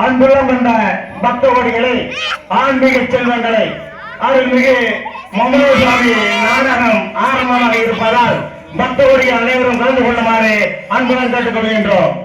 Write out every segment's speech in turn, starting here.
அன்புள்ளம் கொண்ட பக்த கோடிகளை ஆன்மீக செல்வங்களை அருள்மிகு மமோசாமி நாடகம் ஆரம்பமாக இருப்பதால் பக்த கோடிகள் அனைவரும் கலந்து கொள்ளுமாறு அன்புடன் கேட்டுக் கொள்கின்றோம்.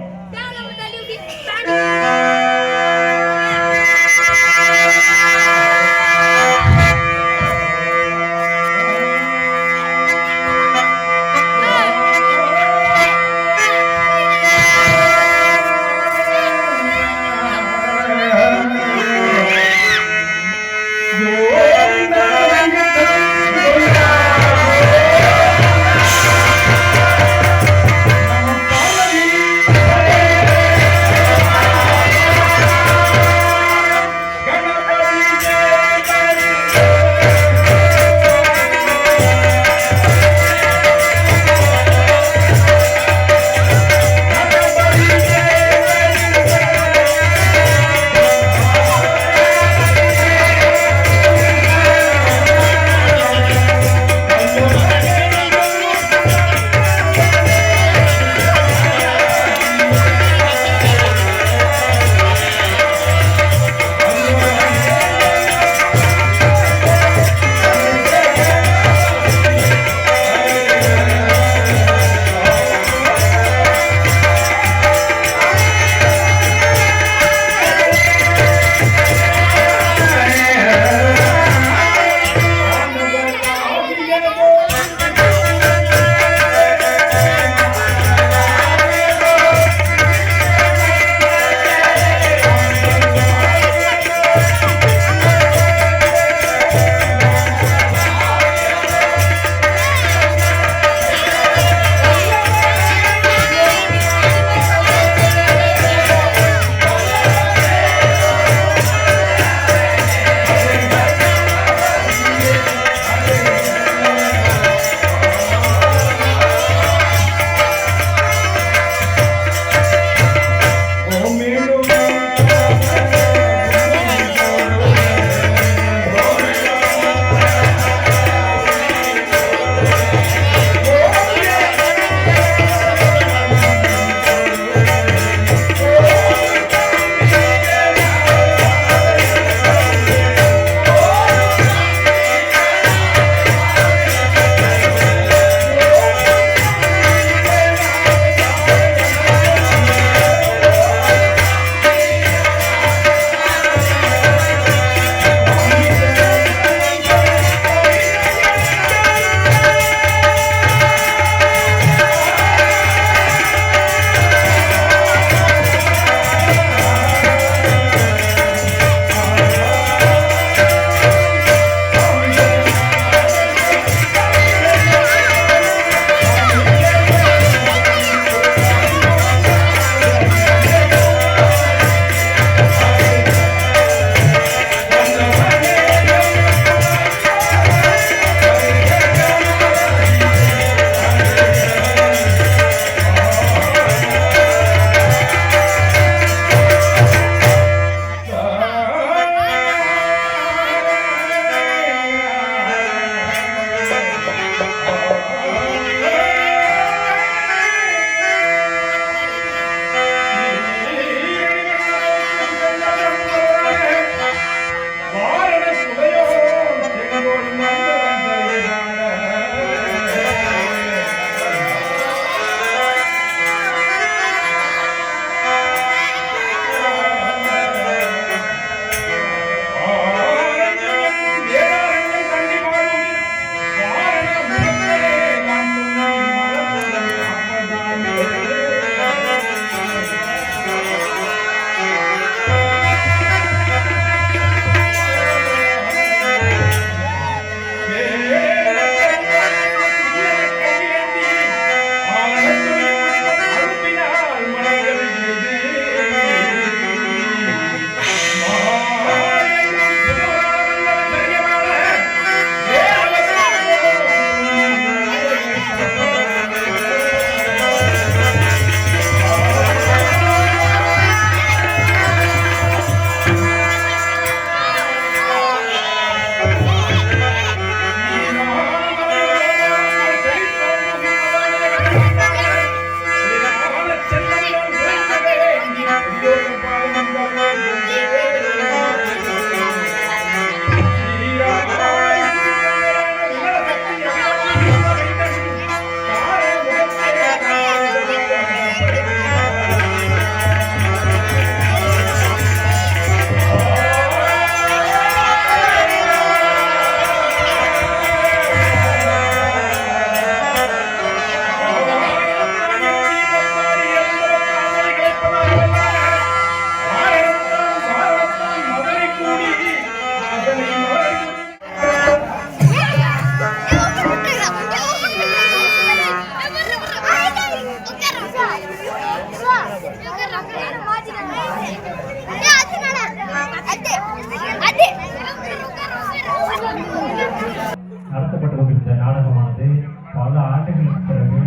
நாடகமானது பல ஆண்டுகளுக்கு பிறகு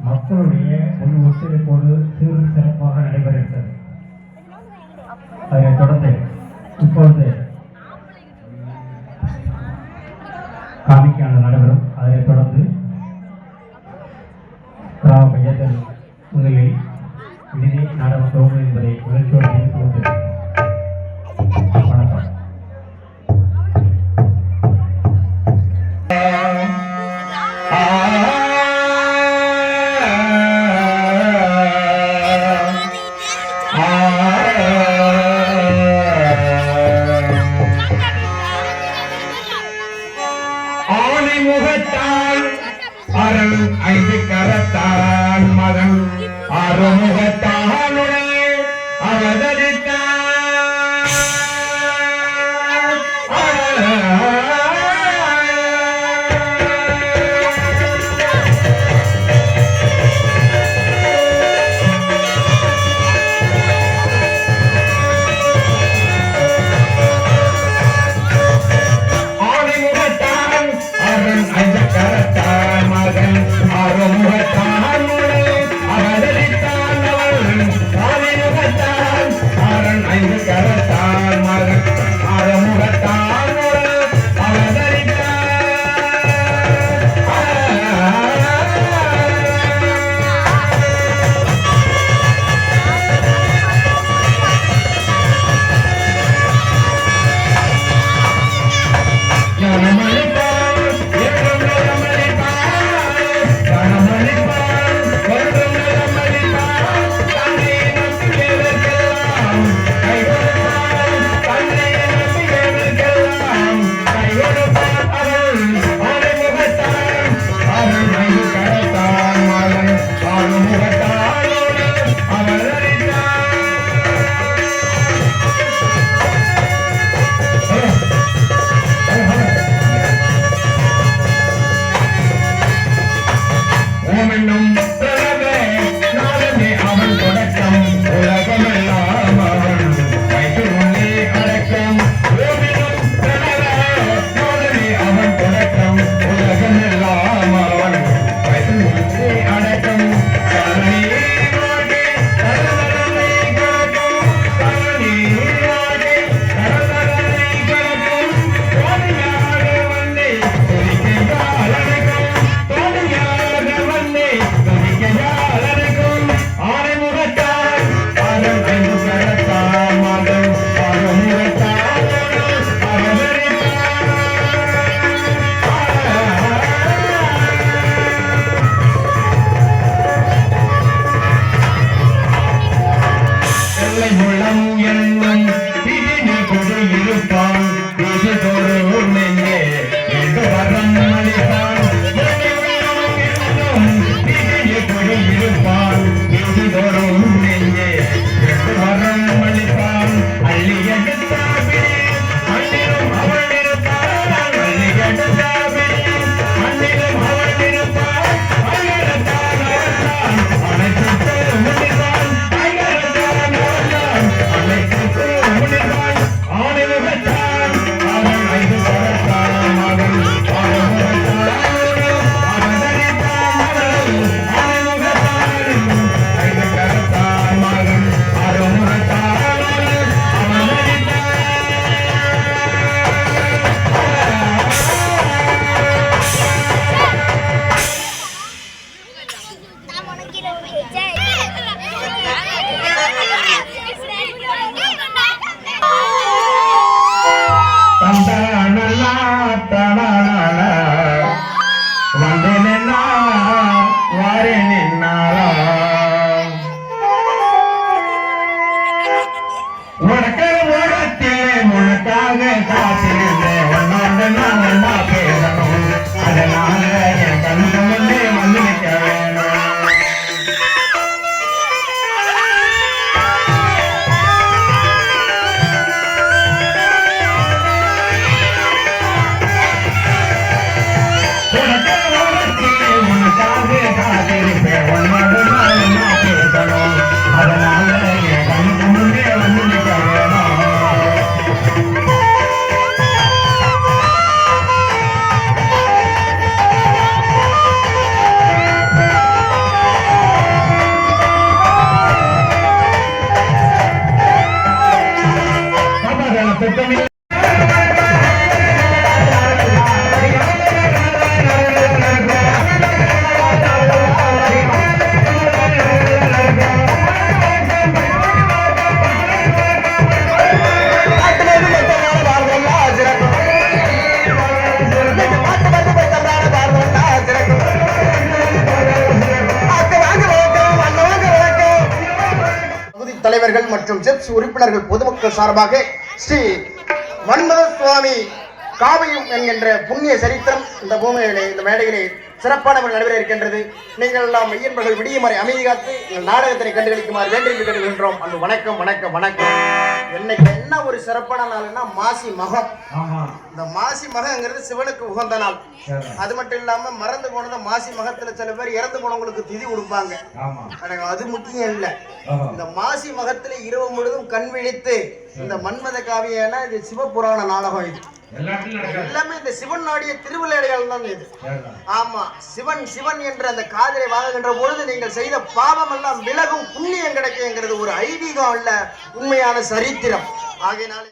மக்களுடைய முழு ஒத்துழைப்போடு சீரும் சிறப்பாக நடைபெறுகிறது. அதனைத் தொடர்ந்து இப்பொழுது காமிக்கான நடைபெறும். அதனைத் தொடர்ந்து கிராம பஞ்சாயத்து முதலில் இறுதி நாடகம் துவங்கும் என்பதை மகிழ்ச்சியோடு தெரிவித்துக் கொண்டிருக்கிறேன். வணக்கம். ஆனைமுகத்தான் அரண் ஐந்து கரத்தான் மகன் அறுமுகத்தானுடைய அவதரித்தான். ஆனைமுகத்தான் அவதரித்தான் அவன் ஆனைமுகத்தான் உறுப்பினர்கள் மற்றும் ஜெப்ஸ் உறுப்பினர்கள் பொதுமக்கள் சார்பாக ஸ்ரீ மன்மத சுவாமி காவியம் என்கின்ற புண்ணிய சரித்திரம் இந்த பூமியிலே இந்த மேடையிலே சிறப்பான நடைபெற இருக்கின்றது. நீங்கள் எல்லாம் மெய்யன்பர்கள் விடியுமாறு அமைதி காத்து எங்கள் நாடகத்தினை கண்டுகளிக்குமாறு வேண்டி கேட்டுகின்றோம். அந்த வணக்கம் வணக்கம் வணக்கம். இன்னைக்கு என்ன ஒரு சிறப்பான நாள்னா மாசி மகம். இந்த மாசி மகங்கிறது சிவனுக்கு உகந்த நாள். அது மட்டும் இல்லாம மறந்து போனத மாசி மகத்துல சில பேர் இறந்து போனவங்களுக்கு திதி கொடுப்பாங்க. அது முக்கியம் இல்ல. இந்த மாசி மகத்துல இரவு முழுதும் கண் விழித்து இந்த மன்மத காவியம்னா இது சிவபுராண நாடகம். இது எல்லாமே இந்த சிவன் நாடிய திருவிளையாடல்கள் தான் இது. ஆமா, சிவன் சிவன் என்ற அந்த காதலை வாங்குகின்ற பொழுது நீங்கள் செய்த பாவம் எல்லாம் விலகும், புண்ணியம் கிடைக்குங்கிறது ஒரு ஐதீகம் அல்ல, உண்மையான சரித்திரம். ஆகையினாலே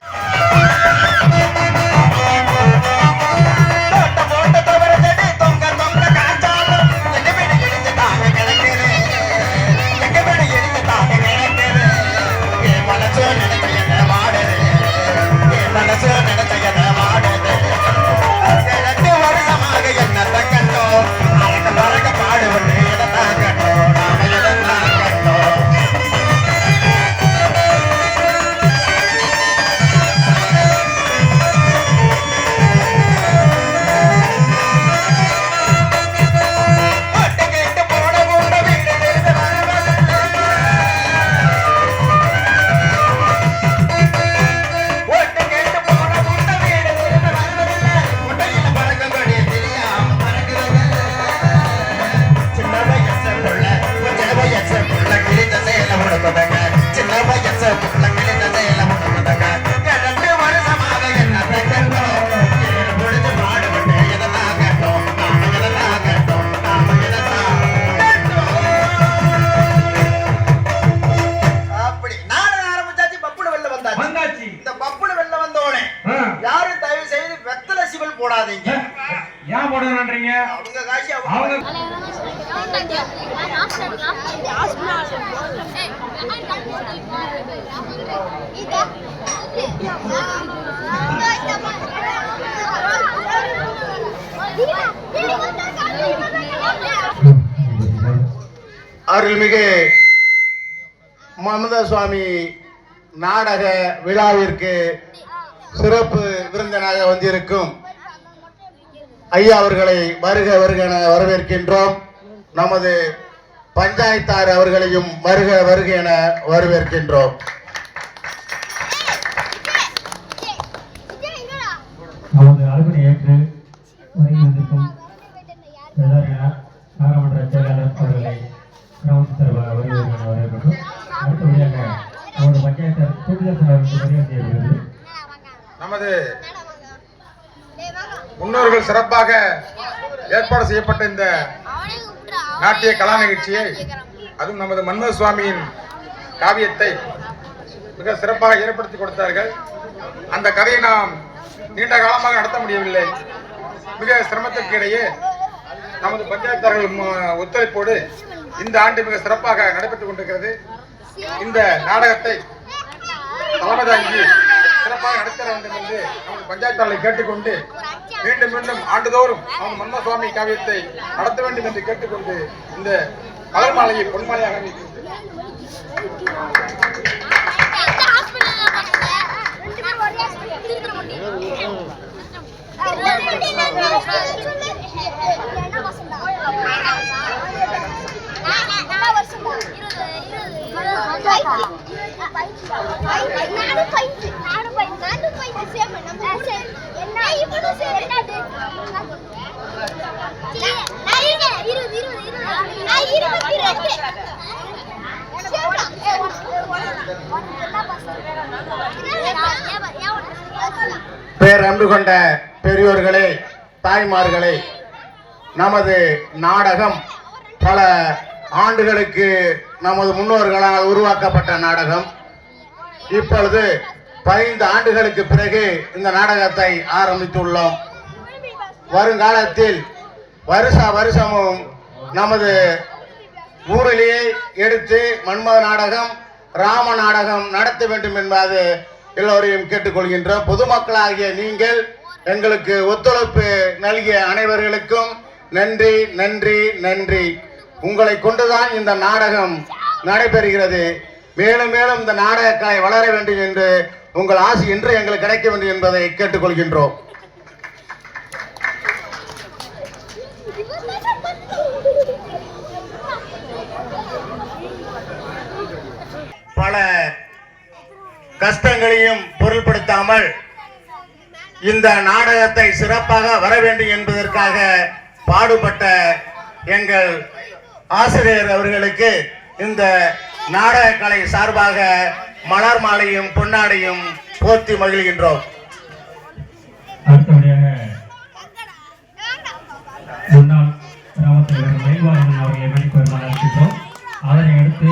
அருள்மிகு மன்மத சுவாமி நாடக விழாவிற்கு சிறப்பு விருந்தினராக வந்திருக்கும் ஐயா அவர்களை வருக வருக என வரவேற்கின்றோம். நமது பஞ்சாயத்தார் அவர்களையும் வருக வருக என வரவேற்கின்றோம். நமது அழைப்பினை ஏற்று வருகை வந்திருக்கும் நாடாளுமன்ற செயலாளர் அவர்களை கிராமத்து சார்பாக வருகை என வரவேற்கின்றோம். அடுத்தபடியாக நமது பஞ்சாயத்தார் கூடுதல் அவர்களுக்கு மரியாதை செய்யப்படுகிறது. நமது முன்னோர்கள் சிறப்பாக ஏற்பாடு செய்யப்பட்ட இந்த நாட்டிய கலா நிகழ்ச்சியை, அதுவும் நமது மன்மத சுவாமியின் காவியத்தை மிக சிறப்பாக ஏற்படுத்தி கொடுத்தார்கள். அந்த கதையை நாம் நீண்ட காலமாக நடத்த முடியவில்லை. மிக சிரமத்திற்கு இடையே நமது பஞ்சாயத்தார்கள் ஒத்துழைப்போடு இந்த ஆண்டு மிக சிறப்பாக நடைபெற்றுக் கொண்டிருக்கிறது. இந்த நாடகத்தை தலைமை தாங்கி சிறப்பாக நடத்த வேண்டும் என்று நமது பஞ்சாயத்தாளரை கேட்டுக்கொண்டு மீண்டும் மீண்டும் ஆண்டுதோறும் அவங்க மன்மத சுவாமி காவியத்தை நடத்த வேண்டும் என்று கேட்டுக்கொண்டு இந்த மலர் மாலையை பொன்மாலையாக பேரன்பு கொண்ட பெரியோர்களே, தாய்மார்களே, நமது நாடகம் பல ஆண்டுகளுக்கு நமது முன்னோர்களால் உருவாக்கப்பட்ட நாடகம். இப்பொழுது 15 ஆண்டுகளுக்கு பிறகு இந்த நாடகத்தை ஆரம்பித்துள்ளோம். வருங்காலத்தில் வருஷமும் நமது ஊரிலேயே எடுத்து மன்மத நாடகம், ராம நாடகம் நடத்த வேண்டும் என்பது எல்லோரையும் கேட்டுக்கொள்கின்றோம். பொதுமக்களாகிய நீங்கள் எங்களுக்கு ஒத்துழைப்பு நல்கிய அனைவர்களுக்கும் நன்றி நன்றி நன்றி. உங்களை கொண்டுதான் இந்த நாடகம் நடைபெறுகிறது. மேலும் மேலும் இந்த நாடகக்கலை வளர வேண்டும் என்று உங்கள் ஆசை என்று எங்களுக்கு கிடைக்க வேண்டும் என்பதை கேட்டுக்கொள்கின்றோம். பல கஷ்டங்களையும் பொருள்படுத்தாமல் இந்த நாடகத்தை சிறப்பாக வர வேண்டும் என்பதற்காக பாடுபட்ட எங்கள் ஆசிரியர் அவர்களுக்கு இந்த நாடகக்கலை சார்பாக மலர் மாலையும் பொன்னாடையும் போர்த்தி மகிழ்கின்றோம். அடுத்தபடியாக முன்னாள் கிராம தலைவர் மயில்வாரன் அவர்களை மணிக்கு வருமாறு அழைக்கின்றோம். அதனை அடுத்து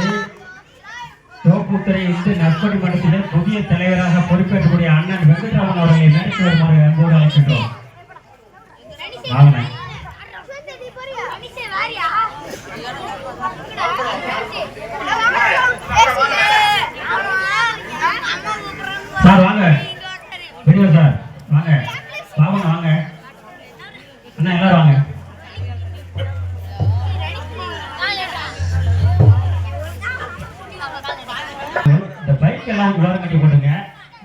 தோப்புத்துறை இந்து நற்பணி மன்றத்தினர் புதிய தலைவராக பொறுப்பேற்றக்கூடிய அண்ணன் வெங்கட்ராமன் அவர்களை மேடைக்கு வருமாறு அன்போடு அழைக்கின்றோம். வாங்க சார், வாங்க பெரிய சார், வாங்க பாவங்க, வாங்க அண்ணா, எல்லாரும் வாங்க. இந்த பைக் எல்லாம் உலகம் கட்டி போட்டுங்க.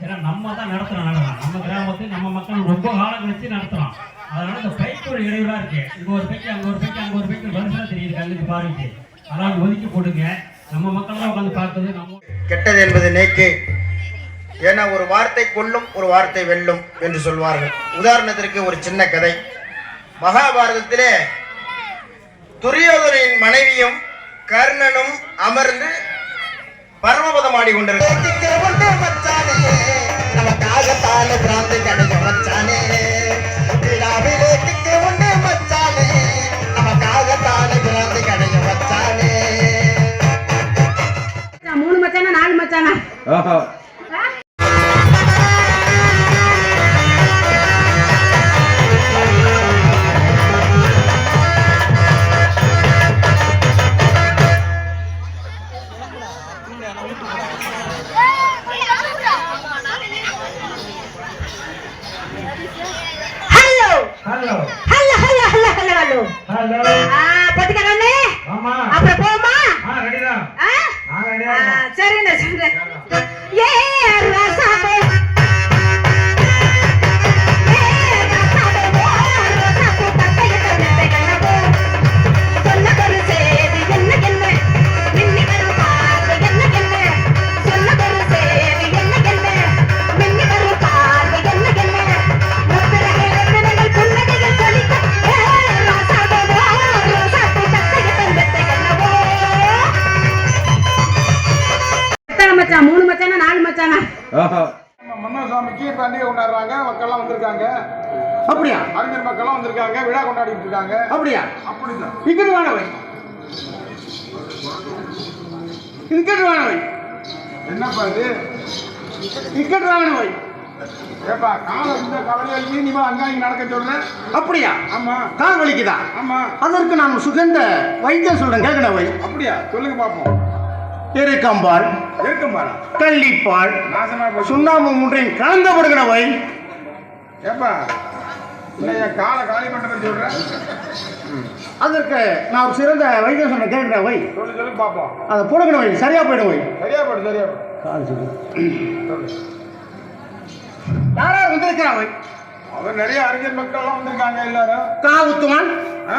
ஏன்னா நம்ம தான் நடத்துறோம் நாடகம். நம்ம கிராமத்து நம்ம மக்கள் ரொம்ப காலம் கழிச்சு நடத்துறோம். அதனால இந்த பைக் ஒரு இடைவெளா இருக்கு. இங்க ஒரு பைக், அங்க ஒரு பைக், அங்க ஒரு பைக் வருஷமா தெரியுது கண்ணுக்கு பாருங்க. அதெல்லாம் ஒதுக்கி போடுங்க. நம்ம மக்கள் தான் உட்காந்து பார்க்குது. நம்ம கெட்டது என்பது நேக்கு. ஏன்னா ஒரு வார்த்தை கொல்லும், ஒரு வார்த்தை வெல்லும் என்று சொல்வார்கள். உதாரணத்திற்கு ஒரு சின்ன கதை. மகாபாரதத்திலே துரியோதனின் மனைவியும் கர்ணனும் அமர்ந்து பரமபதம் மூணு மச்சானா 4 மச்சானா? அப்புறம் போமா? சரிண்ணே, சொல்றேன். ஏ ரசாபே மூணு மச்சானா 4 மச்சானா? மன்னசாமிக்கு பண்டிகை கொண்டாடுறாங்க. மக்கள்லாம் வந்திருக்காங்க. அப்படியா? அறிஞர் மக்கள்லாம் வந்திருக்காங்க. விழா கொண்டாடிட்டு இருக்காங்க. அப்படியா? அப்படிதான். இங்கிட்டு வானவை, இங்கிட்டு வானவை, என்னப்பா இது? இங்கிட்டு வானவை. ஏப்பா காலம் இந்த கவலையிலேயே நீ அங்காங்க நடக்க சொல்ற? அப்படியா? ஆமா. கால் வலிக்குதா? ஆமா. அதற்கு நான் சுகந்த வைத்தியம் சொல்றேன், கேட்கணவை. அப்படியா? சொல்லுங்க பாப்போம். எருக்கம்பால், இருக்கும்பாடா, கள்ளிப்பால், நாசமா போச்சு. சுண்ணாம்பு மூன்றையும் கலந்து கொடுக்கணவை. ஏப்பா இல்லையா காலை காலி பண்ணுறது சொல்றேன். அதற்கு நான் ஒரு சிறந்த வைத்தியம் சொன்ன கேட்கணவை. சொல்லு சொல்லு பாப்போம். அதை போடுக்கணவை, சரியா போயிடுவை. சரியா போடு, சரியா போடு. கால் சொல்லு. சொல்லு. யாராவது வந்திருக்கிறாவை? அவர் நிறைய அறிஞர் மக்கள்லாம் வந்திருக்காங்க. எல்லாரும் கா ஊத்துவான்,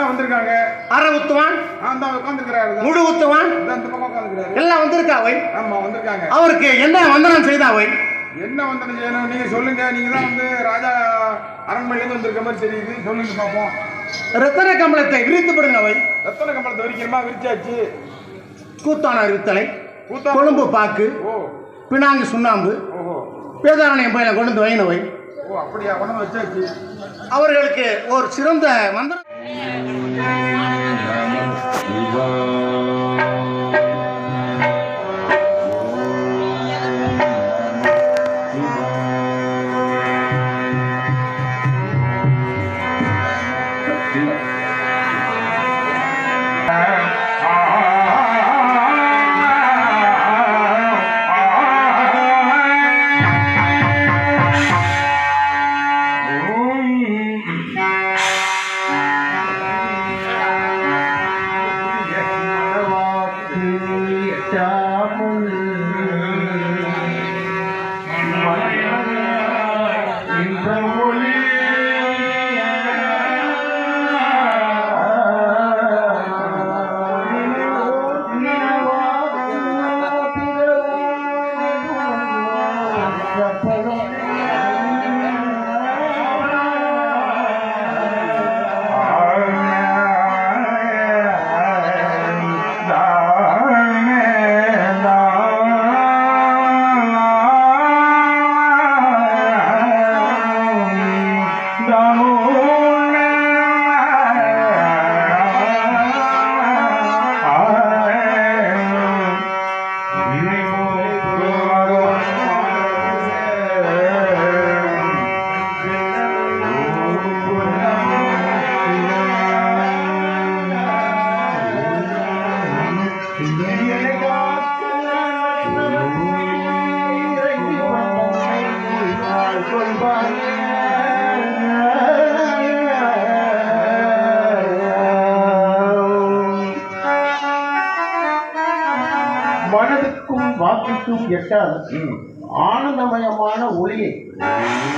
வந்திருக்காங்க. அரை ஊத்துவான், அந்த உட்காந்துருக்கிறாரு. முழு ஊத்துவான், அந்த பக்கம் உட்காந்துருக்கிறாரு. எல்லாம் வந்திருக்காவை. ஆமா வந்திருக்காங்க. அவருக்கு என்ன வந்தனம் செய்தாவை? என்ன வந்தனம் செய்யணும் நீங்க சொல்லுங்க. நீங்க தான் வந்து ராஜா அரண்மனையிலேருந்து வந்திருக்க மாதிரி தெரியுது. சொல்லுங்க பாப்போம். ரத்தன கம்பளத்தை விரித்து படுங்கவை. ரத்தன கம்பளத்தை விரிக்கிறமா? விரிச்சாச்சு. கூத்தான வித்தலை, கூத்தா, கொழும்பு பாக்கு, ஓ, பினாங்கு சுண்ணாம்பு, ஓஹோ, வேதாரண்யம் பயில கொண்டு வந்து வைனவை. ஓ, அப்படியா? கொண்டு வச்சாச்சு. அவர்களுக்கு ஒரு சிறந்த மந்திரம். காப்பிக்கும் எட்டால் ஆனந்தமயமான ஒளியை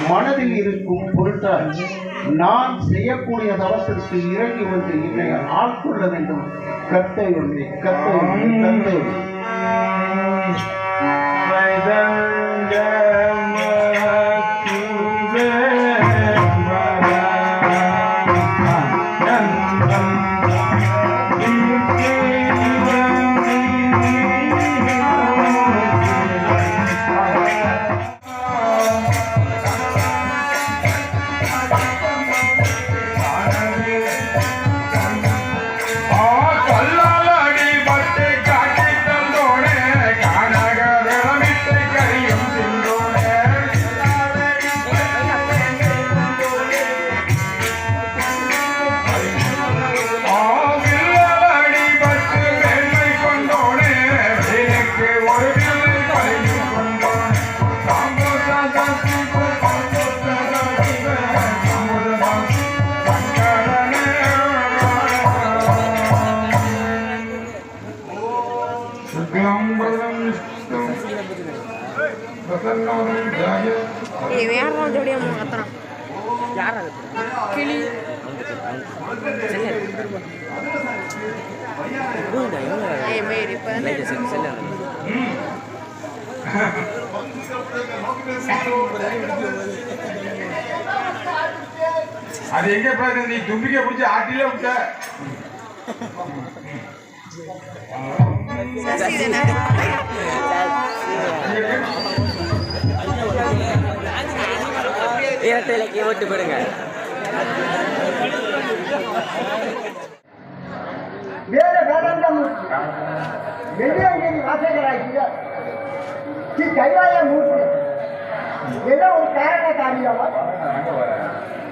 மனதில் இருக்கும் பொருட்டால் நான் செய்யக்கூடிய தவத்திற்கு இறங்கி வந்து என்னை ஆட்கொள்ள வேண்டும். கர்த்தருடைய கர்த்தருடைய வேற ஜோடியா கத்துறான் யார் கிளி அது எங்க பாரு நீ தும்பிக்கை பிடிச்சி ஆட்டிலே விட்ட இரட்டையிலைக்கு ஓட்டு போடுங்க. வேத வேதாந்தம் வெள்ளியங்கிரி வாசகராகிய ஸ்ரீ கைலாய மூர்த்தி ஏதோ ஒரு காரண காரியமாக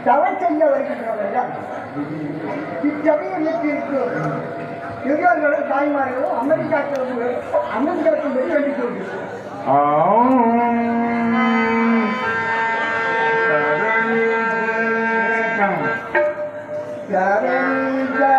தவம் செய்ய வருகின்றவர்கள் இச்சபையை வீட்டிற்கு பெரியோர்களும் தாய்மார்களும் அமெரிக்காக்களும் அமெரிக்காவுக்கு வேண்டிக் கொண்டிருக்கிறார். Garinda